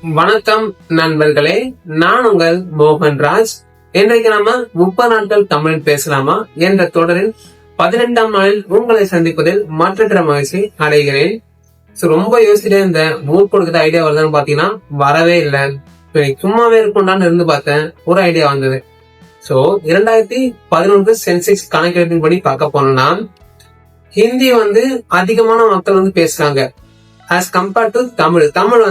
வணக்கம் நண்பர்களே, நான் உங்கள் மோகன்ராஜ். இன்றைக்கு நாம 30 நாட்கள் தமிழ் பேசலாமா என்ற தொடரின் 18ஆம் நாளில் உங்களை சந்திப்பதில் மற்ற மகிழ்ச்சி அடைகிறேன். ரொம்ப யோசிச்சுட்டே இந்த மூட் கொடுக்குற ஐடியா வருதுன்னு பாத்தீங்கன்னா வரவே இல்லை. சும்மாவே இருக்கும்டான்னு இருந்து பார்த்தேன், ஒரு ஐடியா வந்தது. 2011 சென்செக்ஸ் கணக்கெடுப்பின் படி பார்க்க போனோம்னா ஹிந்தி அதிகமான மக்கள் பேசுறாங்க as compared to Tamil. Tamil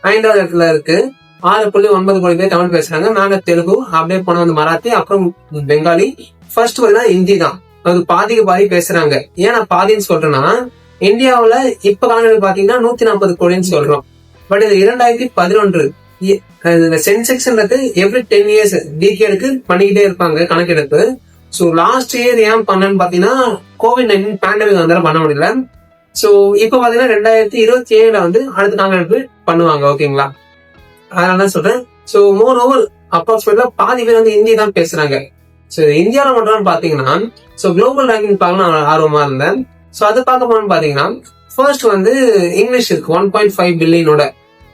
5வது இடத்துல இருக்கு. 6.9 கோடி பேர் தமிழ் பேசுறாங்க. மேல தெலுங்கு, அப்படியே போன மராத்தி, அப்புறம் பெங்காலி. ஃபர்ஸ்ட் ஹிந்தி தான். அது பாதிக்கு பாதி பேசுறாங்க. ஏன் நான் பாதின்னு சொல்றேன்னா, இந்தியாவுல இப்ப கணக்கெடுப்பு பாத்தீங்கன்னா 140 கோடின்னு சொல்றோம். பட் இது 2011 இந்த சென்செக்ஸ்ன்றது எவ்ரி 10 இயர்ஸ் டிகேடுக்கு பண்ணிக்கிட்டே இருப்பாங்க கணக்கெடுப்பு. லாஸ்ட் இயர் ஏன் பண்ணன்னு பாத்தீங்கன்னா COVID-19 பேண்டமிக் வந்தாலும் பண்ண முடியல. இப்ப பாத்தீங்கன்னா 2027 அடுத்த கணக்கெடுப்பு பண்ணுவாங்க. ஓகேங்களா, அதனால சொல்றேன். மோர் ஓவர் அப்ராக்சிமேட்லா பாதி பேர் ஹிந்தி தான் பேசுறாங்க. இந்தியாவில மட்டும் பாத்தீங்கன்னா குளோபல் ரேங்கிங் பார்க்கணும் ஆர்வமா இருந்தேன். அது பார்க்க போனோம்னு பாத்தீங்கன்னா ஃபர்ஸ்ட் இங்கிலீஷ் இருக்கு 1.5 பில்லியனோட.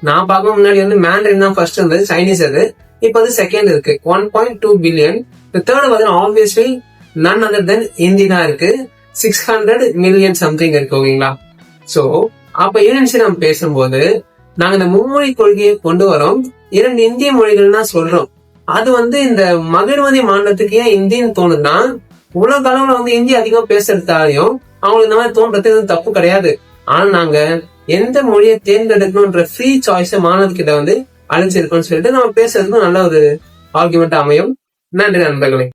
நான் பார்க்க முன்னாடி மேண்டரின் தான் ஃபர்ஸ்ட் இருந்தது, சைனீஸ். அது இப்ப செகண்ட் இருக்கு 1.2 பில்லியன். தேர்ட் பாத்தீங்கன்னா ஆப்வியஸ்லி நன் அதர் தென் ஹிந்தி தான் இருக்கு. 600 மில்லியன் சம்திங் இருக்கு. ஓகேங்களா, அப்ப யூனியன்சி நம்ம பேசும்போது நாங்க இந்த மும்மொழி கொள்கையை கொண்டு வரோம். 2 இந்திய மொழிகள் தான் சொல்றோம். அது இந்த மகிழ்வதி மாநிலத்துக்கு ஏன் இந்தின்னு தோணுதுன்னா, உலக அளவுல இந்தி அதிகமா பேசுறதாலையும் அவங்களுக்கு இந்த மாதிரி தோன்றது தப்பு கிடையாது. ஆனா நாங்க எந்த மொழியை தேர்ந்தெடுக்கணும்ன்ற ஃப்ரீ சாய்ஸ் மாணவர்கிட்ட அழிச்சிருக்கோம்னு சொல்லிட்டு நம்ம பேசுறதுக்கும் நல்ல ஒரு ஆர்குமெண்ட் அமையும். நன்றி நண்பர்களே.